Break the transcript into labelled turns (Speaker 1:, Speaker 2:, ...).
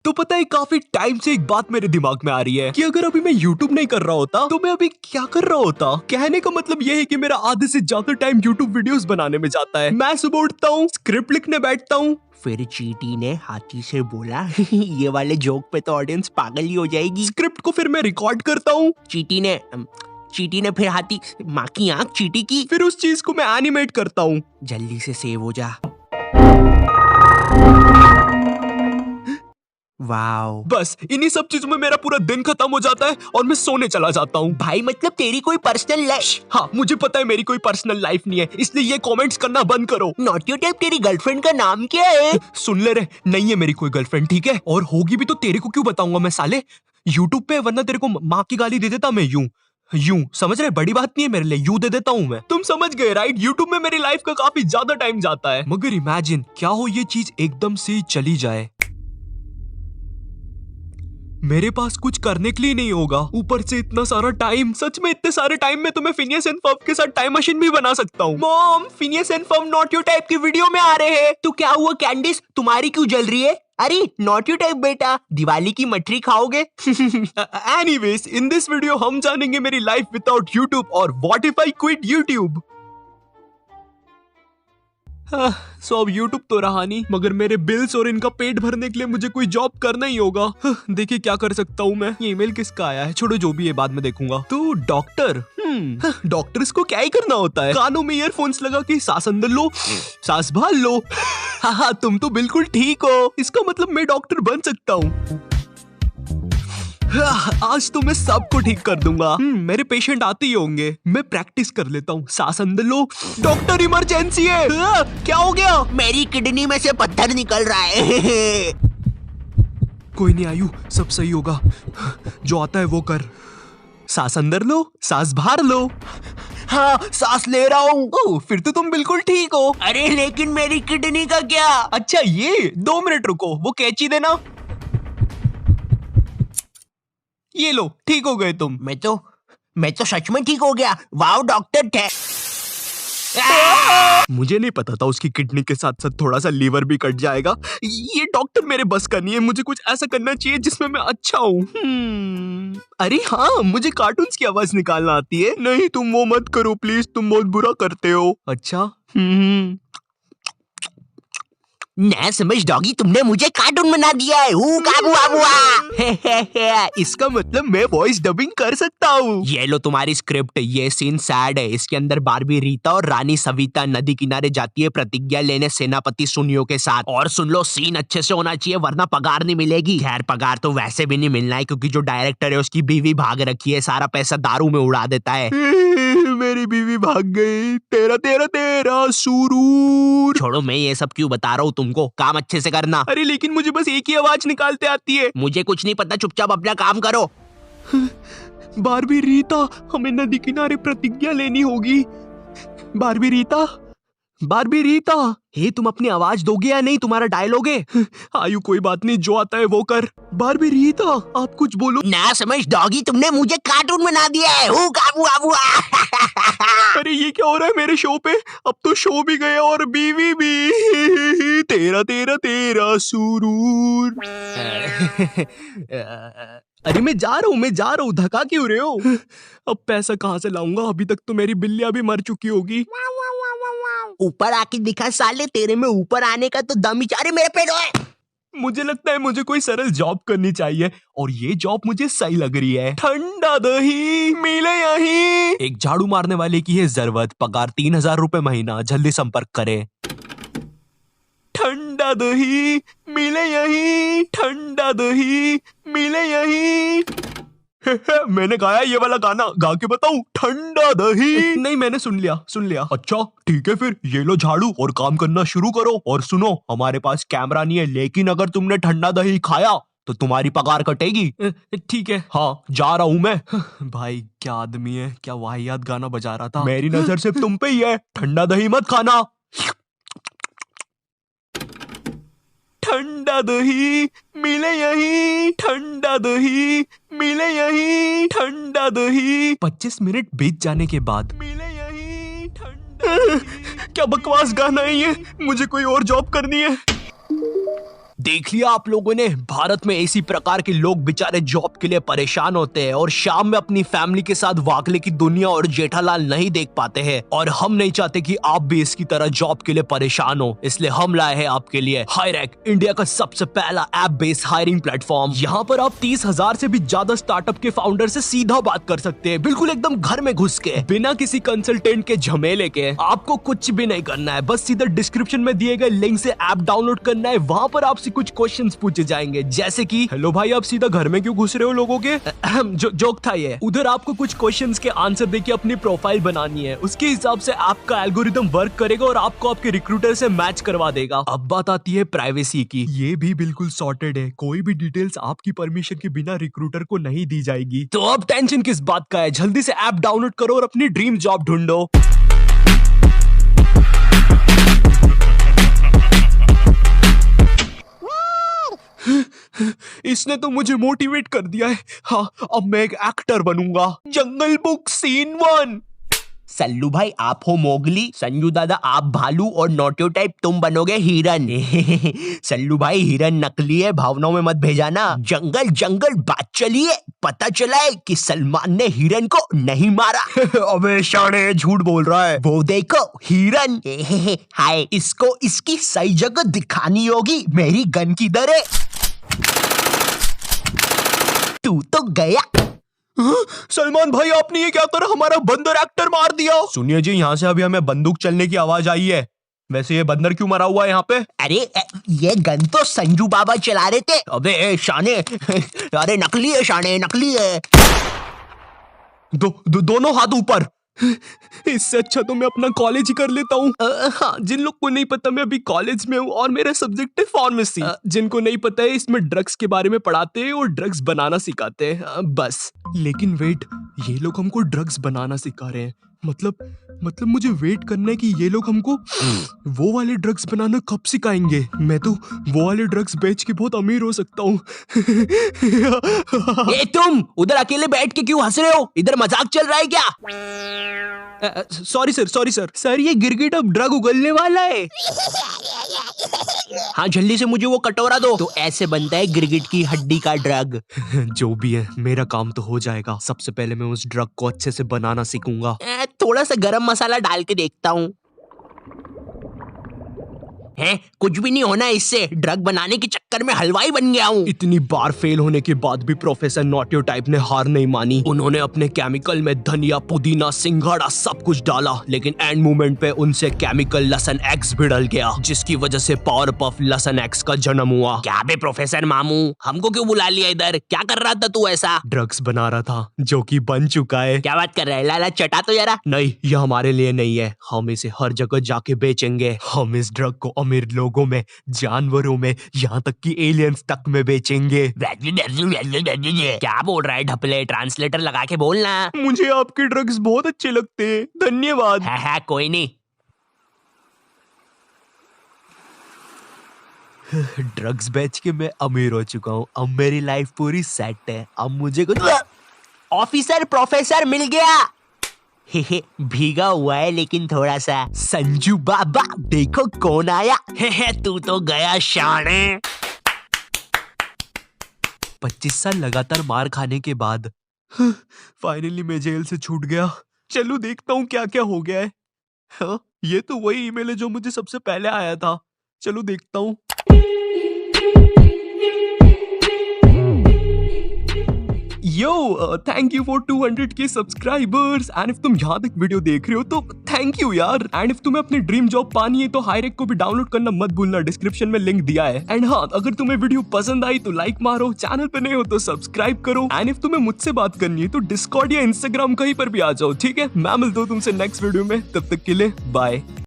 Speaker 1: तो पता है काफी टाइम से एक बात मेरे दिमाग में आ रही है कि अगर अभी मैं YouTube नहीं कर रहा होता तो मैं अभी क्या कर रहा होता। कहने का मतलब ये है कि मेरा आधे से ज्यादा टाइम YouTube वीडियोस बनाने में जाता है। मैं सुबह उठता हूँ, स्क्रिप्ट लिखने बैठता हूँ,
Speaker 2: फिर चींटी ने हाथी से बोला ये वाले जोक पे तो ऑडियंस पागल ही हो जाएगी।
Speaker 1: स्क्रिप्ट को फिर मैं रिकॉर्ड करता हूँ।
Speaker 2: चींटी ने फिर हाथी माँ की आंख चींटी की।
Speaker 1: फिर उस चीज को मैं एनिमेट करता हूँ।
Speaker 2: जल्दी से सेव हो जा। वाओ,
Speaker 1: बस इन्हीं सब चीजों में मेरा पूरा दिन खत्म हो जाता है और मैं सोने चला जाता हूँ।
Speaker 2: भाई मतलब तेरी कोई पर्सनल लाइफ?
Speaker 1: हाँ मुझे पता है मेरी कोई पर्सनल लाइफ नहीं है, इसलिए ये कमेंट्स करना बंद करो।
Speaker 2: नॉट टाइप तेरी गर्लफ्रेंड का नाम क्या है?
Speaker 1: सुन ले रे, नहीं है मेरी कोई गर्लफ्रेंड, ठीक है? और होगी भी तो तेरे को क्यों बताऊंगा मैं साले, यूट्यूब पे, वरना तेरे को माँ की गाली दे देता मैं यूं समझ रहे, बड़ी बात नहीं है मेरे लिए, यूं दे देता हूं मैं। तुम समझ गए राइट? यूट्यूब में मेरी लाइफ का काफी ज्यादा टाइम जाता है। मगर इमेजिन क्या हो ये चीज एकदम से चली जाए, मेरे पास कुछ करने के लिए नहीं होगा, ऊपर से इतना सारा टाइम। सच में इतने सारे टाइम में तो मैं फिनियस एंड फर्ब के साथ टाइम मशीन भी बना सकता हूँ। Mom, Phineas and Ferb not your type की वीडियो में आ रहे हैं।
Speaker 2: तो क्या हुआ कैंडिस, तुम्हारी क्यों जल रही है? अरे नॉट यू टाइप बेटा, दिवाली की मठरी खाओगे?
Speaker 1: एनीवेज, इन दिस वीडियो हम जानेंगे मेरी लाइफ विदाउट यूट्यूब और what if I quit YouTube. So अब यूट्यूब तो रहा नहीं, मगर मेरे बिल्स और इनका पेट भरने के लिए मुझे कोई जॉब करना ही होगा। देखिए क्या कर सकता हूँ मैं। ये ईमेल किसका आया है, छोड़ो जो भी है बाद में देखूंगा। तो डॉक्टर, डॉक्टर्स को क्या ही करना होता है, कानों में ईयरफोन्स लगा के सांस अंदर लो, सांस बाहर लो। हाँ तुम तो बिल्कुल ठीक हो, इसका मतलब मैं डॉक्टर बन सकता हूँ। आज तो मैं सबको ठीक कर दूंगा। मेरे पेशेंट आते ही होंगे, मैं प्रैक्टिस कर लेता हूँ। सांस अंदर लो, डॉक्टर इमरजेंसी है। क्या हो गया?
Speaker 2: मेरी किडनी में से पत्थर निकल रहा है।
Speaker 1: कोई नहीं आयु, सब सही होगा, जो आता है वो कर। सांस अंदर लो, सांस बाहर लो। हाँ सांस ले रहा हूँ। फिर तो तुम बिल्कुल ठीक हो।
Speaker 2: अरे लेकिन मेरी किडनी का क्या?
Speaker 1: अच्छा ये 2 मिनट रुको, वो कैंची देना। ये लो, ठीक हो गए तुम।
Speaker 2: मैं तो सच में ठीक हो गया। वाओ डॉक्टर थे।
Speaker 1: मुझे नहीं पता था उसकी किडनी के साथ साथ थोड़ा सा लीवर भी कट जाएगा। ये डॉक्टर मेरे बस का नहीं है, मुझे कुछ ऐसा करना चाहिए जिसमें मैं अच्छा हूँ। अरे हाँ, मुझे कार्टून्स की आवाज निकालना आती है। नहीं तुम वो मत करो प्लीज, तुम बहुत बुरा करते हो। अच्छा
Speaker 2: ना समझ डॉगी, तुमने मुझे कार्टून बना दिया है।
Speaker 1: इसका मतलब मैं वॉइस डबिंग कर सकता हूँ।
Speaker 2: ये लो तुम्हारी स्क्रिप्ट। ये सीन सैड है, इसके अंदर बारबी रीता और रानी सविता नदी किनारे जाती है प्रतिज्ञा लेने सेनापति सुनियो के साथ। और सुन लो, सीन अच्छे से होना चाहिए वरना पगार नहीं मिलेगी। खैर पगार तो वैसे भी नहीं मिलना है क्योंकि जो डायरेक्टर है उसकी बीवी भाग रखी है, सारा पैसा दारू में उड़ा देता है।
Speaker 1: मेरी बीवी भाग गई। तेरा तेरा तेरा सुरूर।
Speaker 2: छोड़ो, मैं ये सब क्यों बता रहा हूँ तुमको, काम अच्छे से करना।
Speaker 1: अरे लेकिन मुझे बस एक ही आवाज निकालते आती है।
Speaker 2: मुझे कुछ नहीं पता, चुपचाप अपना काम करो।
Speaker 1: बारबी रीता, हमें नदी किनारे प्रतिज्ञा लेनी होगी। बारबी रीता, बारबी रीता, हे तुम अपनी आवाज दोगे या नहीं? तुम्हारा डायलॉग है। आयु कोई बात नहीं, जो आता है वो कर। बारबी रीता आप कुछ बोलो।
Speaker 2: ना समझ डॉगी, तुमने मुझे कार्टून बना दिया है।
Speaker 1: अरे ये क्या हो रहा है मेरे शो पे? अब तो शो भी गया और बीवी भी। तेरा तेरा तेरा सुरूर। अरे मैं जा रहा हूँ, धक्का क्यों रहे हो? अब पैसा कहाँ से लाऊंगा? अभी तक तो मेरी बिल्लियां भी मर चुकी होगी।
Speaker 2: ऊपर आके दिखा साले, तेरे में ऊपर आने का तो दम ही। अरे मेरे पेट है।
Speaker 1: मुझे लगता है मुझे कोई सरल जॉब करनी चाहिए और ये जॉब मुझे सही लग रही है। ठंडा दही मिले यहीं। एक झाड़ू मारने वाले की है जरूरत, पगार 3000 रुपए महीना, जल्दी संपर्क करें। ठंडा दही मिले यहीं, ठंडा दही मिले यहीं। मैंने गाया ये वाला गाना, गा के बताऊं? ठंडा दही। नहीं मैंने सुन लिया। अच्छा ठीक है, फिर ये लो झाड़ू और काम करना शुरू करो। और सुनो, हमारे पास कैमरा नहीं है, लेकिन अगर तुमने ठंडा दही खाया तो तुम्हारी पगार कटेगी। ठीक है, हाँ जा रहा हूँ मैं। भाई क्या आदमी है, क्या वाहियात गाना बजा रहा था। मेरी नजर सिर्फ तुम पे ही है, ठंडा दही मत खाना। ठंडा दही मिले यहीं, ठंडा दही मिले यहीं, ठंडा दही। 25 मिनट बीत जाने के बाद मिले यहीं ठंडा। क्या बकवास गाना है ये, मुझे कोई और जॉब करनी है।
Speaker 2: देख लिया आप लोगों ने, भारत में इसी प्रकार के लोग बेचारे जॉब के लिए परेशान होते हैं और शाम में अपनी फैमिली के साथ वाकले की दुनिया और जेठालाल नहीं देख पाते हैं। और हम नहीं चाहते कि आप भी इसकी तरह जॉब के लिए परेशान हो, इसलिए हम लाए हैं आपके लिए हायरैक, इंडिया का सबसे पहला ऐप बेस्ड हायरिंग प्लेटफॉर्म। यहाँ पर आप 30,000 से भी ज्यादा स्टार्टअप के फाउंडर से सीधा बात कर सकते हैं, बिल्कुल एकदम घर में घुस के, बिना किसी कंसल्टेंट के झमेले के। आपको कुछ भी नहीं करना है, बस सीधा डिस्क्रिप्शन में दिए गए लिंक से ऐप डाउनलोड करना है। वहाँ पर आपसे कुछ क्वेश्चंस पूछे जाएंगे, जैसे कि हेलो भाई आप सीधा घर में क्यों घुस रहे हो लोगों के, जोक था ये। उधर आपको कुछ क्वेश्चंस के आंसर देके अपनी प्रोफाइल बनानी है, उसके हिसाब से आपका एल्गोरिदम वर्क करेगा और आपको आपके रिक्रूटर से मैच करवा देगा। अब बात आती है प्राइवेसी की, ये भी बिल्कुल सॉर्टेड है, कोई भी डिटेल्स आपकी परमिशन के बिना रिक्रूटर को नहीं दी जाएगी। तो अब टेंशन किस बात का है, जल्दी से ऐप डाउनलोड करो और अपनी ड्रीम जॉब ढूंढो। इसने तो मुझे मोटिवेट कर दिया है। हाँ, अब मैं एक एक्टर बनूंगा। जंगल बुक सीन 1। सल्लू भाई आप हो मोगली, संजू दादा आप भालू और नोटियो टाइप तुम बनोगे हिरन। सल्लू भाई हिरन नकली है, भावनाओं में मत भेजाना। जंगल जंगल बात चलिए, पता चला है कि सलमान ने हिरन को नहीं मारा। अबे शाने झूठ बोल रहा है। वो देखो हिरन। हाय, इसको इसकी सही जगह दिखानी होगी। मेरी गन किधर है? तू तो गया। सलमान भाई आपने ये क्या करा, हमारा बंदर एक्टर मार दिया। सुनिए जी, यहाँ से अभी हमें बंदूक चलने की आवाज आई है। वैसे ये बंदर क्यों मरा हुआ है यहाँ पे? अरे ये गन तो संजू बाबा चला रहे थे। अबे शाने, अरे नकली है शाने, नकली है। दोनों हाथ ऊपर। इससे अच्छा तो मैं अपना कॉलेज ही कर लेता हूँ। हाँ, जिन लोग को नहीं पता मैं अभी कॉलेज में हूँ और मेरा सब्जेक्ट है फार्मेसी। जिनको नहीं पता है इसमें ड्रग्स के बारे में पढ़ाते हैं और ड्रग्स बनाना सिखाते हैं बस। लेकिन वेट, ये लोग हमको ड्रग्स बनाना सिखा रहे हैं, मतलब मुझे वेट करना है कि ये लोग हमको वो वाले ड्रग्स बनाना कब सिखाएंगे। मैं तो वो वाले ड्रग्स बेच के बहुत अमीर हो सकता हूँ। ए तुम उधर अकेले बैठ के क्यों हंस रहे हो? इधर मजाक चल रहा है क्या? सॉरी सर, सर ये गिरगिट अब ड्रग उगलने वाला है। हाँ जल्दी से मुझे वो कटोरा दो। तो ऐसे बनता है गिरगिट की हड्डी का ड्रग। जो भी है मेरा काम तो हो जाएगा। सबसे पहले मैं उस ड्रग को अच्छे से बनाना सीखूंगा। थोड़ा सा गरम मसाला डाल के देखता हूँ। है कुछ भी नहीं होना इससे, ड्रग बनाने के चक्कर में हलवाई बन गया हूँ। इतनी बार फेल होने के बाद भी प्रोफेसर नोटियो टाइप ने हार नहीं मानी। उन्होंने अपने केमिकल में धनिया, पुदीना, सिंघाड़ा सब कुछ डाला, लेकिन एंड मोमेंट पे उनसे केमिकल लसन एक्स भी डल गया, जिसकी वजह से पावर पफ लसन एक्स का जन्म हुआ। क्या बे प्रोफेसर मामू, हमको क्यों बुला लिया इधर? क्या कर रहा था तू ऐसा? ड्रग्स बना रहा था जो कि बन चुका है। क्या बात कर रहा है? लाला चटा तो जरा। नहीं, ये हमारे लिए नहीं है, हम इसे हर जगह जाके बेचेंगे। हम इस ड्रग को अमीर लोगों में, जानवरों में, यहाँ तक कि एलियंस तक में बेचेंगे। क्या बोल रहा है ढपले? ट्रांसलेटर लगा के बोलना। मुझे आपके ड्रग्स बहुत अच्छे लगते हैं, धन्यवाद। है कोई नहीं। ड्रग्स बेच के मैं अमीर हो चुका हूँ, अब मेरी लाइफ पूरी सेट है। अब मुझे कुछ ऑफिसर प्रोफेसर मिल गया। भीगा हुआ है लेकिन थोड़ा सा। संजू बाबा देखो कौन आया। तू तो गया शाने। 25 साल लगातार मार खाने के बाद फाइनली मैं जेल से छूट गया। चलो देखता हूँ क्या क्या हो गया है। हाँ, ये तो वही ईमेल है जो मुझे सबसे पहले आया था। चलो देखता हूँ। Thank you for 200k subscribers. And if तुम यहाँ तक वीडियो देख रहे हो तो थैंक यू यार। एंड इफ तुम्हें अपनी ड्रीम जॉब पानी है तो हायरैक को भी डाउनलोड करना मत भूलना, डिस्क्रिप्शन में लिंक दिया है। एंड हाँ, अगर तुम्हें वीडियो पसंद आई तो लाइक मारो, चैनल पे नए हो तो सब्सक्राइब करो। एंड इफ तुम्हें मुझसे बात करनी है तो डिस्कॉर्ड या इंस्टाग्राम कहीं पर भी आ जाओ, ठीक है? मैं मिलता हूँ तुमसे नेक्स्ट वीडियो में, तब तक के लिए बाय।